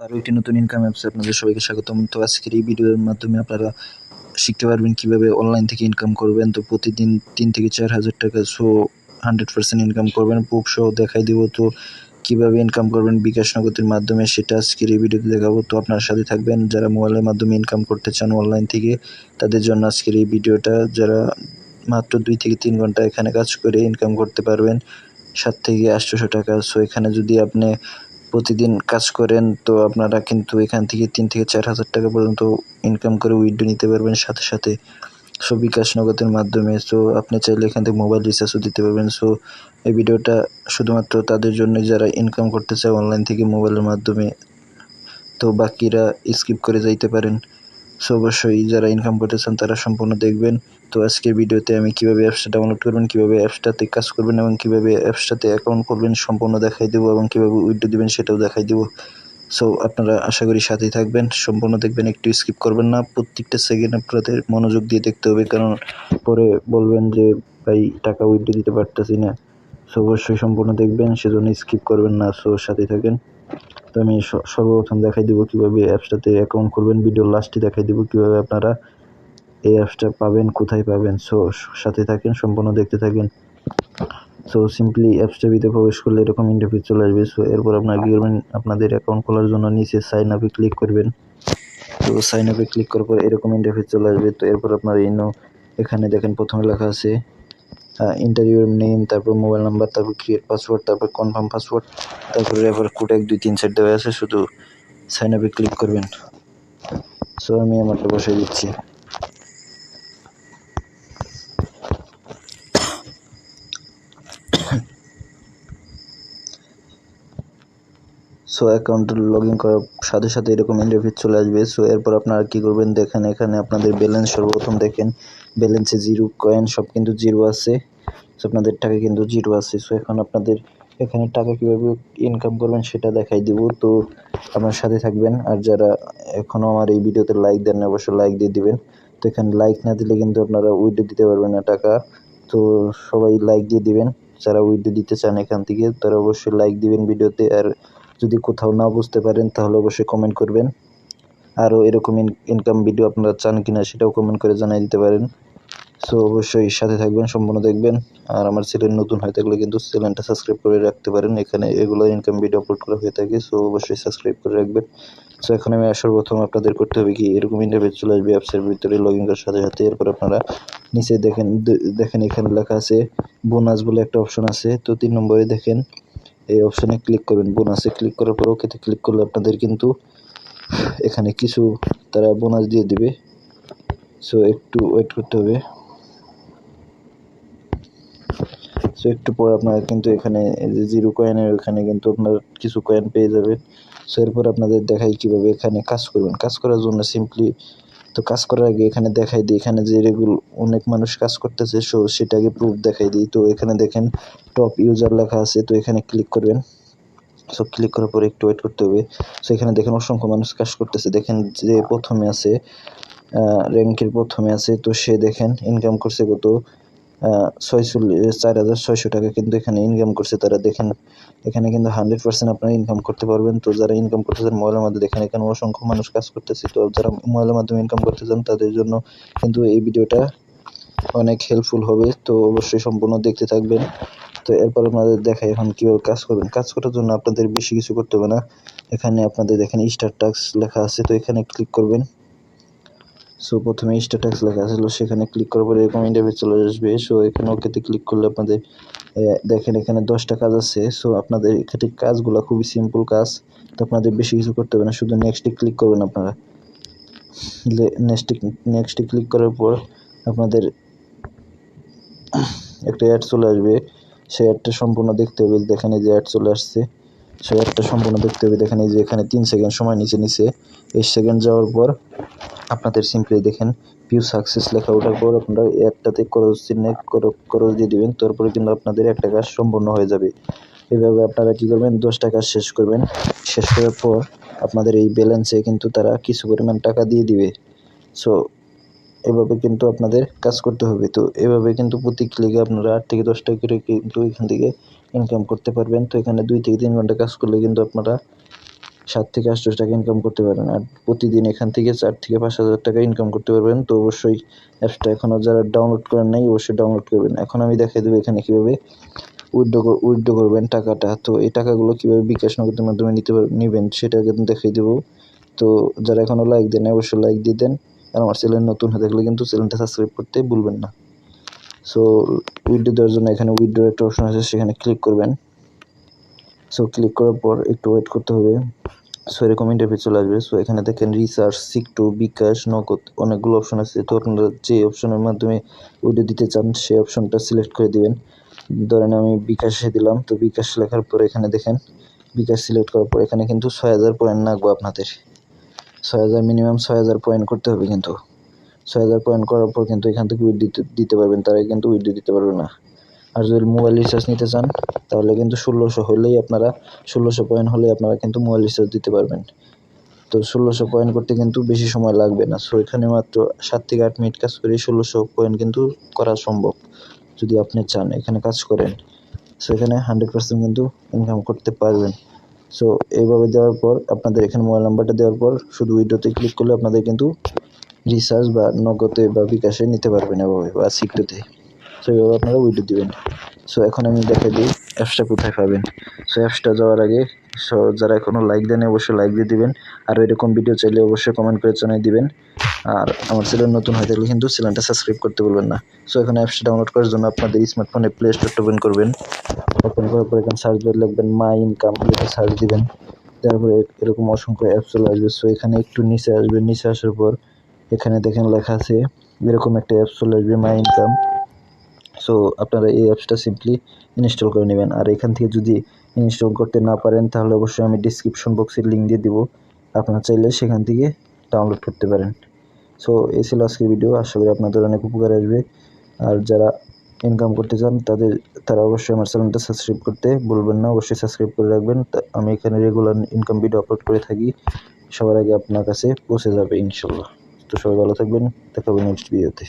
আরও একটি নতুন ইনকাম অ্যাপসে আপনাদের সবাইকে স্বাগতম। তো আজকের এই ভিডিওর মাধ্যমে আপনারা শিখতে পারবেন কীভাবে অনলাইন থেকে ইনকাম করবেন। তো প্রতিদিন 3 থেকে 4,000 টাকা 100% ইনকাম করবেন। প্রুফ সহ দেখাই দিব। তো কীভাবে ইনকাম করবেন বিকাশ নগদের মাধ্যমে সেটা আজকের এই ভিডিওতে দেখাবো। তো আপনার সাথে থাকবেন। যারা মোবাইলের মাধ্যমে ইনকাম করতে চান অনলাইন থেকে, তাদের জন্য আজকের এই ভিডিওটা। যারা মাত্র 2 থেকে 3 ঘন্টা এখানে কাজ করে ইনকাম করতে পারবেন 7 থেকে 800 টাকা। সো এখানে যদি আপনি প্রতিদিন কাজ করেন তো আপনারা কিন্তু এখান থেকে 3 থেকে 4,000 টাকা পর্যন্ত ইনকাম করে উইথড্র নিতে পারবেন সাথে সাথে বিকাশ নগদের মাধ্যমে। সো আপনি চাইলে এখান থেকে মোবাইল রিচার্জও দিতে পারবেন। সো এই ভিডিওটা শুধুমাত্র তাদের জন্য যারা ইনকাম করতে চায় অনলাইন থেকে মোবাইলের মাধ্যমে। তো বাকিরা স্কিপ করে যাইতে পারেন। সো অবশ্যই যারা ইনকাম করতে চান তারা সম্পূর্ণ দেখবেন। তো আজকের ভিডিওতে আমি কীভাবে অ্যাপসটা ডাউনলোড করবেন, কীভাবে অ্যাপসটাতে কাজ করবেন এবং কীভাবে অ্যাপসটাতে অ্যাকাউন্ট করবেন সম্পূর্ণ দেখাই দেবো এবং কীভাবে উইথড্র দেবেন সেটাও দেখাই দেবো। সো আপনারা আশা করি সাথেই থাকবেন, সম্পূর্ণ দেখবেন, একটু স্কিপ করবেন না। প্রত্যেকটা সেকেন্ড আপনাদের মনোযোগ দিয়ে দেখতে হবে, কারণ পরে বলবেন যে ভাই টাকা উইথড্র দিতে পারতেছি না। সো অবশ্যই সম্পূর্ণ দেখবেন, সেজন্য স্কিপ করবেন না। সো সাথেই থাকেন। তো আমি সর্বপ্রথম দেখাই দেবো কীভাবে অ্যাপসটাতে অ্যাকাউন্ট করবেন। ভিডিওর লাস্টে দেখাই দেবো কীভাবে আপনারা এই অ্যাপসটা পাবেন, কোথায় পাবেন। সো সাথে থাকেন, সম্পূর্ণ দেখতে থাকেন। সো সিম্পলি অ্যাপসটার ভিতরে প্রবেশ করলে এরকম ইন্টারফেস চলে আসবে। সো এরপর আপনারা কী করবেন, আপনাদের অ্যাকাউন্ট খোলার জন্য নিচে সাইন আপে ক্লিক করবেন। তো সাইন আপে ক্লিক করার পর এরকম ইন্টারফেস চলে আসবে। তো এরপর আপনার এখানে দেখেন প্রথমে লেখা আছে এন্টার ইউর নেম, তারপর মোবাইল নাম্বার, তারপর ক্রিয়েট পাসওয়ার্ড, তারপর কনফার্ম পাসওয়ার্ড, তারপর রেফার কোড 1 2 3 4 দেওয়া আছে। শুধু সাইন আপে ক্লিক করবেন। সো আমি আমারটা বসাই দিচ্ছি। সো অ্যাকাউন্ট লগ ইন করার সাথে সাথে এরকম ইন্টারফেস চলে আসবে। সো এরপর আপনারা কী করবেন, দেখেন এখানে আপনাদের ব্যালেন্স সর্বপ্রথম দেখেন ব্যালেন্সে 0 কয়েন, সব কিন্তু 0 আছে। সো আপনাদের টাকা কিন্তু 0 আছে। সো এখন আপনাদের এখানে টাকা কীভাবে ইনকাম করবেন সেটা দেখাই দিব। তো আপনার সাথে থাকবেন। আর যারা এখনও আমার এই ভিডিওতে লাইক দেন না, অবশ্যই লাইক দিয়ে দিবেন। তো এখানে লাইক না দিলে কিন্তু আপনারা উইথড্র দিতে পারবেন না টাকা। তো সবাই লাইক দিয়ে দিবেন। যারা উইথড্র দিতে চান এখান থেকে তারা অবশ্যই লাইক দিবেন ভিডিওতে। আর যদি কোথাও না বুঝতে পারেন তাহলে অবশ্যই কমেন্ট করবেন। আরও এরকম ইনকাম ভিডিও আপনারা চান কিনা সেটাও কমেন্ট করে জানিয়ে দিতে পারেন। সো অবশ্যই সাথে থাকবেন, সম্পূর্ণ দেখবেন। আর আমার চ্যানেল নতুন হয়ে থাকলে কিন্তু চ্যানেলটা সাবস্ক্রাইব করে রাখতে পারেন। এখানে রেগুলার ইনকাম ভিডিও আপলোড করা হয়ে থাকে। সো অবশ্যই সাবস্ক্রাইব করে রাখবেন। সো এখন আমি সর্বপ্রথম আপনাদের করতে হবে কি, এরকম ইন্টারফেস চলে আসবে অ্যাপসের ভিতরে লগ ইন করার সাথে সাথে। এরপর আপনারা নিচে দেখেন এখানে লেখা আছে বোনাস বলে একটা অপশন আছে। তো 3 নম্বরে দেখেন এই অপশানে ক্লিক করবেন। বোনাসে ক্লিক করার পর ওকেতে ক্লিক করলে আপনাদের কিন্তু এখানে কিছু তারা বোনাস দিয়ে দিবে। সো একটু ওয়েট করতে হবে। সো একটু পর আপনারা কিন্তু এখানে 0 কয়েনের এখানে কিন্তু আপনার কিছু কয়েন পেয়ে যাবেন। সো এরপর আপনাদের দেখাই কীভাবে এখানে কাজ করবেন। কাজ করার জন্য সিম্পলি, তো কাজ করার আগে এখানে দেখাই দিই এখানে যে অনেক মানুষ কাজ করতেছে। সো সেটাকে প্রুফ দেখাই দিই। তো এখানে দেখেন টপ ইউজার লেখা আছে। তো এখানে ক্লিক করবেন। সো ক্লিক করার পরে একটু ওয়েট করতে হবে। সো এখানে দেখেন অসংখ্য মানুষ কাজ করতেছে। দেখেন যে প্রথমে আছে র্যাঙ্কের প্রথমে আছে। তো সে দেখেন ইনকাম করছে কত 4,600 টাকা কিন্তু এখানে ইনকাম করছে তারা। দেখেন এখানে কিন্তু 100% আপনারা ইনকাম করতে পারবেন। তো যারা ইনকাম করতে চান মোবাইলের মাধ্যমে, দেখেন এখানে অসংখ্য মানুষ কাজ করতেছে। তো যারা মোবাইলের মাধ্যমে ইনকাম করতে চান তাদের জন্য কিন্তু এই ভিডিওটা অনেক হেল্পফুল হবে। তো অবশ্যই সম্পূর্ণ দেখতে থাকবেন। তো এরপর আপনাদের দেখাই এখন কীভাবে কাজ করবেন। কাজ করার জন্য আপনাদের বেশি কিছু করতে হবে না। এখানে আপনাদের দেখেন স্টার টাস্ক লেখা আছে। তো এখানে ক্লিক করবেন। সো প্রথমে স্টার টাস্ক লেখা আসলো, সেখানে ক্লিক করার পরে এরকম ইন্টারফেস চলে আসবে। সো এখানে ওকেতে ক্লিক করলে আপনাদের দেখেন এখানে 10টা কাজ আছে। সো আপনাদের এখানে কাজগুলো খুবই সিম্পল কাজ। তো আপনাদের বেশি কিছু করতে হবে না, শুধু নেক্সটে ক্লিক করবেন। আপনারা নেক্সটে ক্লিক করার পর আপনাদের একটা অ্যাড চলে আসবে। সেই অ্যাডটা সম্পূর্ণ দেখতে হবে। দেখেন এই যে অ্যাড চলে আসছে, সেই অ্যাডটা সম্পূর্ণ দেখতে হবে। দেখেন এই যে এখানে 3 সেকেন্ড সময় নিচে এই সেকেন্ড যাওয়ার পর আপনাদের সিম্পলি দেখেন ভিউ সাকসেস লেখা ওঠার পর আপনারা অ্যাডটাতে ক্রস দিয়ে দিবেন। তারপরে কিন্তু আপনাদের একটা কাজ সম্পূর্ণ হয়ে যাবে। এভাবে আপনারা কী করবেন, 10টা কাজ শেষ করবেন। শেষ করার পর আপনাদের এই ব্যালেন্সে কিন্তু তারা কিছু পরিমাণ টাকা দিয়ে দিবে। সো এভাবে কিন্তু আপনাদের কাজ করতে হবে। তো এভাবে কিন্তু প্রতি ক্লিকে আপনারা 8 থেকে 10 টাকা করে কিন্তু এখান থেকে ইনকাম করতে পারবেন। তো এখানে 2 থেকে 3 ঘন্টা কাজ করলে কিন্তু আপনারা 7 থেকে 800 টাকা ইনকাম করতে পারেন। আর প্রতিদিন এখান থেকে 4 থেকে 5,000 টাকা ইনকাম করতে পারবেন। তো অবশ্যই অ্যাপসটা এখনও যারা ডাউনলোড করেন নাই অবশ্যই ডাউনলোড করবেন। এখন আমি দেখিয়ে দেবো এখানে কীভাবে উইথড্র করবেন টাকাটা। তো এই টাকাগুলো কীভাবে বিকাশ নগদের মাধ্যমে নেবেন সেটা কিন্তু দেখিয়ে দেবো। তো যারা এখনও লাইক দেন নাই অবশ্যই লাইক দিয়ে দেন। আর আমার চ্যানেল নতুন হয়ে থাকলে কিন্তু চ্যানেলটা সাবস্ক্রাইব করতে ভুলবেন না। সো উইথড্র দেওয়ার জন্য এখানে উইথড্রর একটা অপশন আছে, সেখানে ক্লিক করবেন। সো ক্লিক করার পর একটু ওয়েট করতে হবে। সো এরকম ইন্টারফেস চলে আসবে। সো এখানে দেখেন রিচার্জ, সিকটো, বিকাশ, নগদ অনেকগুলো অপশন আছে। তো আপনারা যে অপশনের মাধ্যমে উইথড্র দিতে চান সেই অপশনটা সিলেক্ট করে দিবেন। ধরেন আমি বিকাশে দিলাম। তো বিকাশ লেখার পর এখানে দেখেন বিকাশ সিলেক্ট করার পর এখানে কিন্তু 6,000 পয়েন্ট লাগবে আপনাদের। 6,000 মিনিমাম 6,000 পয়েন্ট করতে হবে কিন্তু। 6,000 পয়েন্ট করার পর কিন্তু এখান থেকে দিতে পারবেন, তারা কিন্তু উইথড্র দিতে পারবে না। আর যদি মোবাইল রিচার্জ নিতে চান তাহলে কিন্তু 1600 পয়েন্ট হলেই আপনারা কিন্তু মোবাইল রিচার্জ দিতে পারবেন। তো 1600 পয়েন্ট করতে কিন্তু বেশি সময় লাগবে না। সো এখানে মাত্র 7 থেকে 8 মিনিট কাজ করে 1600 পয়েন্ট কিন্তু করা সম্ভব যদি আপনি চান এখানে কাজ করেন। সো এখানে 100% কিন্তু ইনকাম করতে পারবেন। সো এইভাবে দেওয়ার পর আপনাদের এখানে মোবাইল নাম্বারটা দেওয়ার পর শুধু উইথড্রতে ক্লিক করলে আপনাদের কিন্তু রিচার্জ বা নগদে বা বিকাশে নিতে পারবেন এভাবে, বা সিকটোতে। সো এইভাবে আপনারা উইথড্র দিবেন। সো এখন আমি দেখাই দিই অ্যাপসটা কোথায় পাবেন। সো অ্যাপসটা যাওয়ার আগে যারা এখনও লাইক দেন অবশ্যই লাইক দিয়ে দিবেন। আর এরকম ভিডিও চাইলে অবশ্যই কমেন্ট করে জানিয়ে দিবেন। আর আমার চ্যানেল নতুন হয়ে থাকলে কিন্তু চ্যানেলটা সাবস্ক্রাইব করতে ভুলবেন না। সো এখন অ্যাপসটা ডাউনলোড করার জন্য আপনাদের স্মার্টফোনে প্লে স্টোরটা ওপেন করবেন। ওপেন করার পর এখানে সার্চ বারে লিখবেন মাই ইনকাম, লিখে সার্চ দিবেন। তারপরে এরকম অসংখ্য অ্যাপস চলে আসবে। সো এখানে একটু নিচে আসবে, নিচে আসার পর এখানে দেখেন লেখা আছে এরকম একটা অ্যাপস চলে আসবে মাই ইনকাম। সো আপনারা এই অ্যাপসটা সিম্পলি ইনস্টল করে নেবেন। আর এখান থেকে যদি ইনস্টল করতে না পারেন তাহলে অবশ্যই আমি ডিসক্রিপশন বক্সে লিঙ্ক দিয়ে দিব, আপনারা চাইলে সেখান থেকে ডাউনলোড করতে পারেন। সো এই ছিল আজকের ভিডিও, আশা করি আপনাদের অনেক উপকার আসবে। আর যারা ইনকাম করতে চান তারা অবশ্যই আমার চ্যানেলটা সাবস্ক্রাইব করতে ভুলবেন না, অবশ্যই সাবস্ক্রাইব করে রাখবেন। আমি এখানে রেগুলার ইনকাম ভিডিও আপলোড করে থাকি, সবার আগে আপনার কাছে পৌঁছে যাবে ইনশাল্লাহ। তো সবাই ভালো থাকবেন, দেখা হবে নেক্সট ভিডিওতে।